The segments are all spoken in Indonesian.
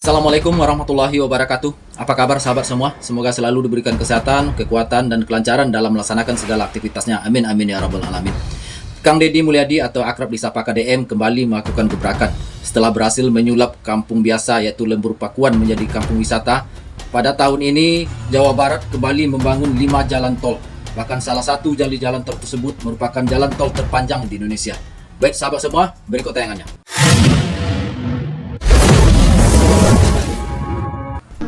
Assalamualaikum warahmatullahi wabarakatuh. Apa kabar sahabat semua? Semoga selalu diberikan kesehatan, kekuatan, dan kelancaran dalam melaksanakan segala aktivitasnya. Amin amin ya rabbal alamin. Kang Deddy Mulyadi atau akrab disapa KDM kembali melakukan gebrakan. Setelah berhasil menyulap kampung biasa yaitu Lembur Pakuan menjadi kampung wisata, pada tahun ini Jawa Barat kembali membangun 5 jalan tol. Bahkan salah satu jalan tol tersebut merupakan jalan tol terpanjang di Indonesia. Baik sahabat semua, berikut tayangannya.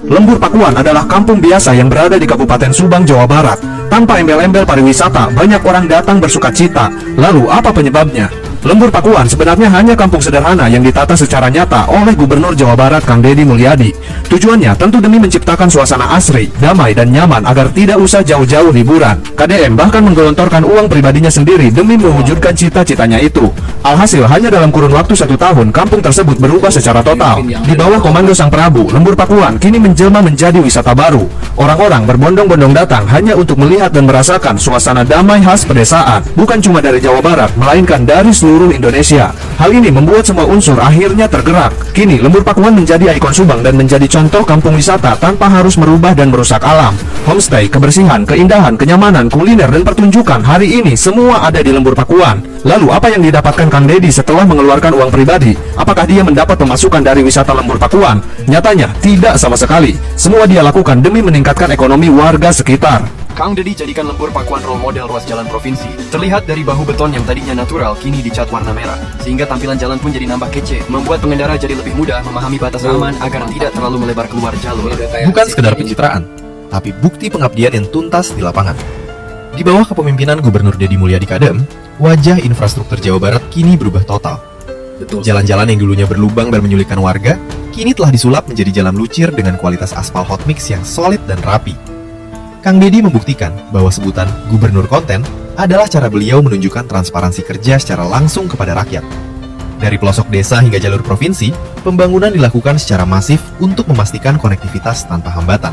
Lembur Pakuan adalah kampung biasa yang berada di Kabupaten Subang, Jawa Barat. Tanpa embel-embel pariwisata, banyak orang datang bersukacita. Lalu apa penyebabnya? Lembur Pakuan sebenarnya hanya kampung sederhana yang ditata secara nyata oleh Gubernur Jawa Barat Kang Deddy Mulyadi. Tujuannya tentu demi menciptakan suasana asri, damai dan nyaman agar tidak usah jauh-jauh liburan. KDM bahkan menggelontorkan uang pribadinya sendiri demi mewujudkan cita-citanya itu. Alhasil hanya dalam kurun waktu 1 tahun, kampung tersebut berubah secara total. Di bawah komando Sang Prabu, Lembur Pakuan kini menjelma menjadi wisata baru. Orang-orang berbondong-bondong datang hanya untuk melihat dan merasakan suasana damai khas pedesaan. Bukan cuma dari Jawa Barat, melainkan dari seluruh Indonesia. Hal ini membuat semua unsur akhirnya tergerak. Kini Lembur Pakuan menjadi ikon Subang dan menjadi contoh kampung wisata tanpa harus merubah dan merusak alam. Homestay, kebersihan, keindahan, kenyamanan, kuliner, dan pertunjukan hari ini semua ada di Lembur Pakuan. Lalu apa yang didapatkan Kang Deddy setelah mengeluarkan uang pribadi? Apakah dia mendapat pemasukan dari wisata Lembur Pakuan? Nyatanya tidak sama sekali. Semua dia lakukan demi meningkatkan ekonomi warga sekitar. Kang Deddy jadikan Lembur Pakuan role model ruas jalan provinsi. Terlihat dari bahu beton yang tadinya natural kini dicat warna merah, sehingga tampilan jalan pun jadi nambah kece, membuat pengendara jadi lebih mudah memahami batas aman agar tidak terlalu melebar keluar jalur. Bukan sekedar pencitraan, tapi bukti pengabdian yang tuntas di lapangan. Di bawah kepemimpinan Gubernur Deddy Mulyadi Kadem, wajah infrastruktur Jawa Barat kini berubah total. Jalan-jalan yang dulunya berlubang dan menyulitkan warga, kini telah disulap menjadi jalan lucir dengan kualitas aspal hot mix yang solid dan rapi. Kang Deddy membuktikan bahwa sebutan Gubernur Konten adalah cara beliau menunjukkan transparansi kerja secara langsung kepada rakyat. Dari pelosok desa hingga jalur provinsi, pembangunan dilakukan secara masif untuk memastikan konektivitas tanpa hambatan.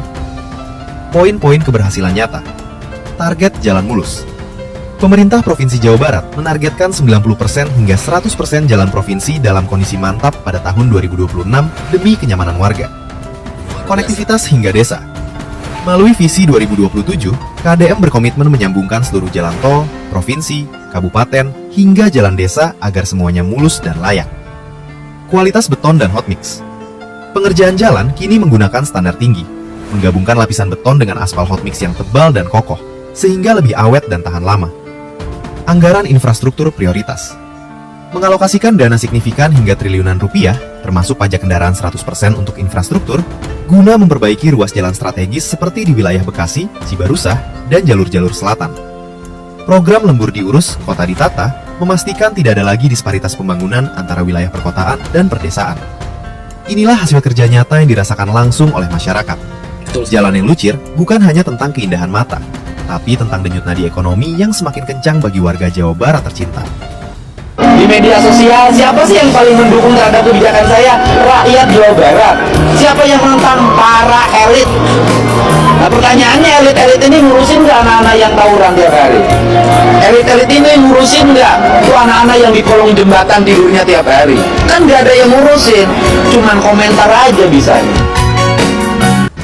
Poin-poin keberhasilan nyata. Target jalan mulus. Pemerintah Provinsi Jawa Barat menargetkan 90% hingga 100% jalan provinsi dalam kondisi mantap pada tahun 2026 demi kenyamanan warga. Konektivitas hingga desa. Melalui visi 2027, KDM berkomitmen menyambungkan seluruh jalan tol, provinsi, kabupaten, hingga jalan desa agar semuanya mulus dan layak. Kualitas beton dan hot mix. Pengerjaan jalan kini menggunakan standar tinggi, menggabungkan lapisan beton dengan aspal hot mix yang tebal dan kokoh, sehingga lebih awet dan tahan lama. Anggaran infrastruktur prioritas. Mengalokasikan dana signifikan hingga triliunan rupiah, termasuk pajak kendaraan 100% untuk infrastruktur, guna memperbaiki ruas jalan strategis seperti di wilayah Bekasi, Cibarusah, dan jalur-jalur selatan. Program Lembur Diurus, Kota Ditata, memastikan tidak ada lagi disparitas pembangunan antara wilayah perkotaan dan perdesaan. Inilah hasil kerja nyata yang dirasakan langsung oleh masyarakat. Jalan yang lucir bukan hanya tentang keindahan mata, tapi tentang denyut nadi ekonomi yang semakin kencang bagi warga Jawa Barat tercinta. Di media sosial, siapa sih yang paling mendukung terhadap kebijakan saya? Rakyat Jawa Barat. Siapa yang menentang? Para elit. Nah pertanyaannya, elit-elit ini ngurusin nggak anak-anak yang tawuran tiap hari? Elit-elit ini ngurusin nggak tuh anak-anak yang di kolong jembatan tidurnya tiap hari? Kan nggak ada yang ngurusin, cuman komentar aja bisanya.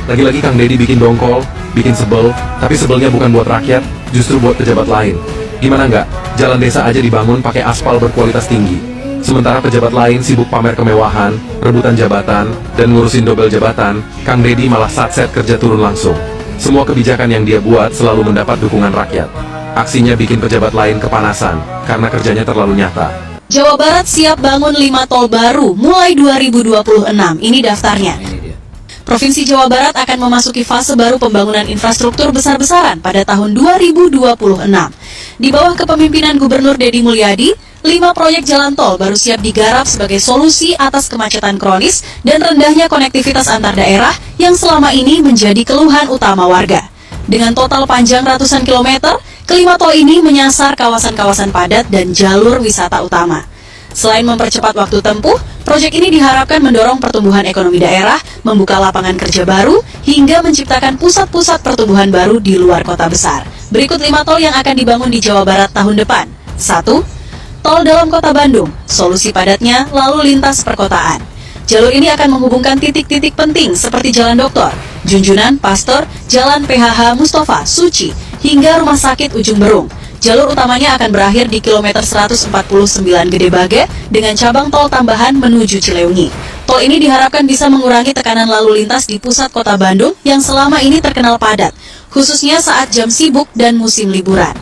Lagi-lagi Kang Deddy bikin dongkol, bikin sebel, tapi sebelnya bukan buat rakyat, justru buat pejabat lain. Gimana nggak? Jalan desa aja dibangun pakai aspal berkualitas tinggi. Sementara pejabat lain sibuk pamer kemewahan, rebutan jabatan, dan ngurusin dobel jabatan, Kang Deddy malah satset kerja turun langsung. Semua kebijakan yang dia buat selalu mendapat dukungan rakyat. Aksinya bikin pejabat lain kepanasan, karena kerjanya terlalu nyata. Jawa Barat siap bangun 5 tol baru mulai 2026. Ini daftarnya. Provinsi Jawa Barat akan memasuki fase baru pembangunan infrastruktur besar-besaran pada tahun 2026. Di bawah kepemimpinan Gubernur Deddy Mulyadi, 5 proyek jalan tol baru siap digarap sebagai solusi atas kemacetan kronis dan rendahnya konektivitas antar daerah yang selama ini menjadi keluhan utama warga. Dengan total panjang ratusan kilometer, kelima tol ini menyasar kawasan-kawasan padat dan jalur wisata utama. Selain mempercepat waktu tempuh, proyek ini diharapkan mendorong pertumbuhan ekonomi daerah, membuka lapangan kerja baru, hingga menciptakan pusat-pusat pertumbuhan baru di luar kota besar. Berikut 5 tol yang akan dibangun di Jawa Barat tahun depan. 1. Tol dalam kota Bandung, solusi padatnya lalu lintas perkotaan. Jalur ini akan menghubungkan titik-titik penting seperti Jalan Doktor, Junjunan, Pastor, Jalan PHH Mustafa, Suci, hingga Rumah Sakit Ujung Berung. Jalur utamanya akan berakhir di kilometer 149 Gede Bage dengan cabang tol tambahan menuju Cileunyi. Tol ini diharapkan bisa mengurangi tekanan lalu lintas di pusat kota Bandung yang selama ini terkenal padat, khususnya saat jam sibuk dan musim liburan.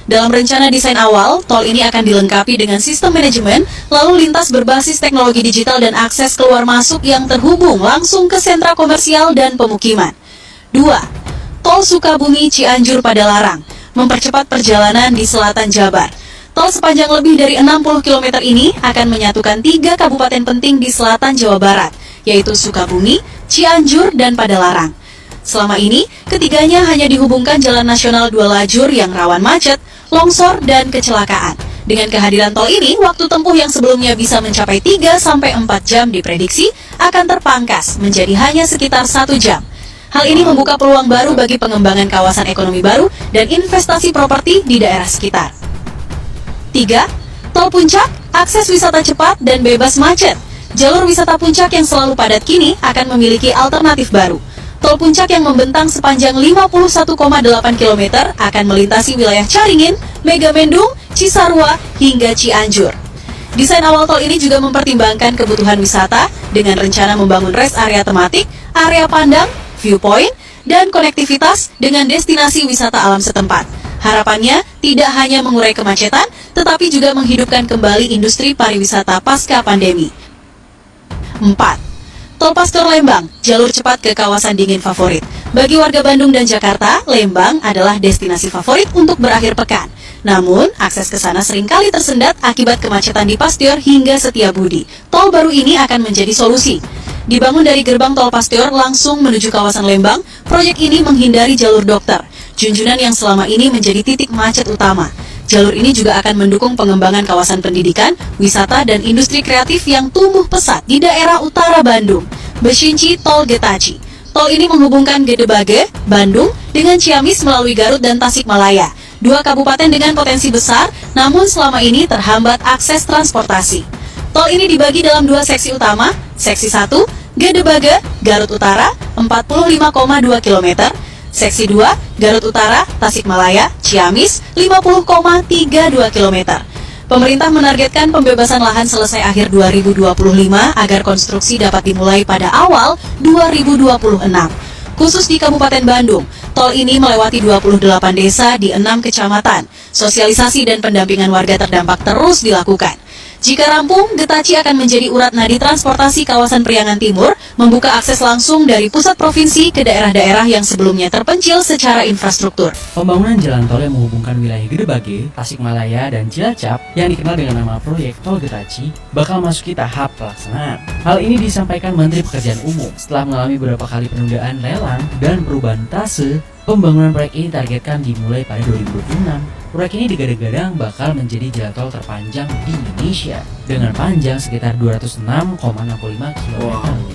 Dalam rencana desain awal, tol ini akan dilengkapi dengan sistem manajemen lalu lintas berbasis teknologi digital dan akses keluar masuk yang terhubung langsung ke sentra komersial dan pemukiman. 2. Tol Sukabumi Cianjur Padalarang mempercepat perjalanan di selatan Jabar. Tol sepanjang lebih dari 60 km ini akan menyatukan 3 kabupaten penting di selatan Jawa Barat, yaitu Sukabumi, Cianjur, dan Padalarang. Selama ini, ketiganya hanya dihubungkan jalan nasional 2 lajur yang rawan macet, longsor, dan kecelakaan. Dengan kehadiran tol ini, waktu tempuh yang sebelumnya bisa mencapai 3-4 jam diprediksi akan terpangkas menjadi hanya sekitar 1 jam. Hal ini membuka peluang baru bagi pengembangan kawasan ekonomi baru dan investasi properti di daerah sekitar. 3. Tol Puncak, akses wisata cepat dan bebas macet. Jalur wisata Puncak yang selalu padat kini akan memiliki alternatif baru. Tol Puncak yang membentang sepanjang 51,8 km akan melintasi wilayah Caringin, Megamendung, Cisarua, hingga Cianjur. Desain awal tol ini juga mempertimbangkan kebutuhan wisata dengan rencana membangun rest area tematik, area pandang, viewpoint, dan konektivitas dengan destinasi wisata alam setempat. Harapannya tidak hanya mengurai kemacetan, tetapi juga menghidupkan kembali industri pariwisata pasca pandemi. 4. Tol Pastor Lembang, jalur cepat ke kawasan dingin favorit. Bagi warga Bandung dan Jakarta, Lembang adalah destinasi favorit untuk berakhir pekan. Namun, akses ke sana seringkali tersendat akibat kemacetan di Pasteur hingga Setiabudi. Tol baru ini akan menjadi solusi. Dibangun dari gerbang tol Pasteur langsung menuju kawasan Lembang, proyek ini menghindari jalur Dokter, Junjunan yang selama ini menjadi titik macet utama. Jalur ini juga akan mendukung pengembangan kawasan pendidikan, wisata, dan industri kreatif yang tumbuh pesat di daerah utara Bandung. Besinci Tol Getaci. Tol ini menghubungkan Gede Bage, Bandung, dengan Ciamis melalui Garut dan Tasikmalaya. 2 kabupaten dengan potensi besar, namun selama ini terhambat akses transportasi. Tol ini dibagi dalam 2 seksi utama. Seksi 1, Gede Bage, Garut Utara, 45,2 km. Seksi 2, Garut Utara, Tasikmalaya, Ciamis, 50,32 km. Pemerintah menargetkan pembebasan lahan selesai akhir 2025 agar konstruksi dapat dimulai pada awal 2026. Khusus di Kabupaten Bandung, tol ini melewati 28 desa di 6 kecamatan. Sosialisasi dan pendampingan warga terdampak terus dilakukan. Jika rampung, Getaci akan menjadi urat nadi transportasi kawasan Priangan Timur, membuka akses langsung dari pusat provinsi ke daerah-daerah yang sebelumnya terpencil secara infrastruktur. Pembangunan jalan tol yang menghubungkan wilayah Gede Bage, Tasikmalaya, dan Cilacap yang dikenal dengan nama proyek Tol Getaci bakal masuki tahap pelaksanaan. Hal ini disampaikan Menteri Pekerjaan Umum setelah mengalami beberapa kali penundaan lelang dan perubahan trase. Pembangunan proyek ini ditargetkan dimulai pada 2026. Proyek ini digadang-gadang bakal menjadi jalan tol terpanjang di Indonesia dengan panjang sekitar 206,65 km.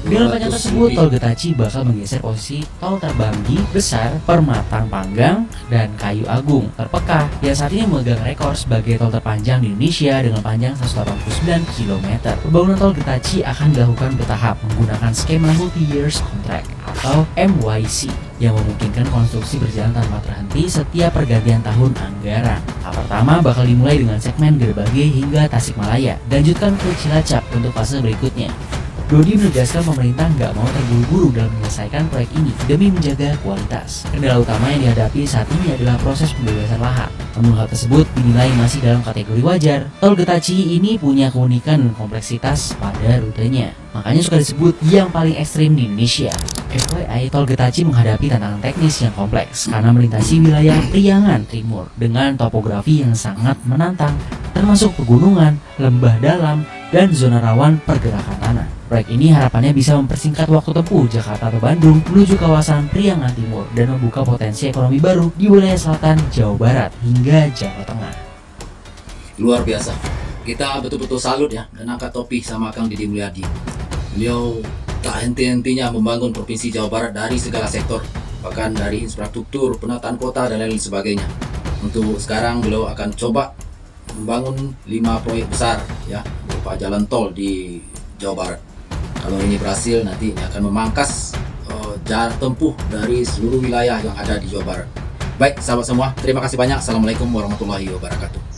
Dengan panjang tersebut, Tol Getaci bakal menggeser posisi tol terbanggi besar Permatang Panggang dan Kayu Agung Terpeka yang saat ini memegang rekor sebagai tol terpanjang di Indonesia dengan panjang 189 km. Pembangunan Tol Getaci akan dilakukan bertahap menggunakan skema multi-year contract atau MYC yang memungkinkan konstruksi berjalan tanpa terhenti setiap pergantian tahun anggaran. Tahap pertama bakal dimulai dengan segmen Gede Bage hingga Tasikmalaya, dan lanjutkan ke Cilacap untuk fase berikutnya. Dodi menegaskan pemerintah nggak mau terburu-buru dalam menyelesaikan proyek ini demi menjaga kualitas. Kendala utama yang dihadapi saat ini adalah proses pembebasan lahan. Namun hal tersebut dinilai masih dalam kategori wajar. Tol Getaci ini punya keunikan dan kompleksitas pada rutenya, makanya suka disebut yang paling ekstrim di Indonesia. FYI, Tol Getaci menghadapi tantangan teknis yang kompleks karena melintasi wilayah Priangan Timur dengan topografi yang sangat menantang, termasuk pegunungan, lembah dalam, dan zona rawan pergerakan tanah. Proyek ini harapannya bisa mempersingkat waktu tempuh Jakarta atau Bandung menuju kawasan Priangan Timur dan membuka potensi ekonomi baru di wilayah selatan Jawa Barat hingga Jawa Tengah. Luar biasa. Kita betul-betul salut ya dan angkat topi sama Kang Deddy Mulyadi. Beliau tak henti-hentinya membangun Provinsi Jawa Barat dari segala sektor, bahkan dari infrastruktur, penataan kota, dan lain sebagainya. Untuk sekarang beliau akan coba membangun 5 proyek besar ya, berupa jalan tol di Jawa Barat. Kalau ini berhasil, nanti ini akan memangkas jarak tempuh dari seluruh wilayah yang ada di Jawa Barat. Baik, sahabat semua, terima kasih banyak. Assalamualaikum warahmatullahi wabarakatuh.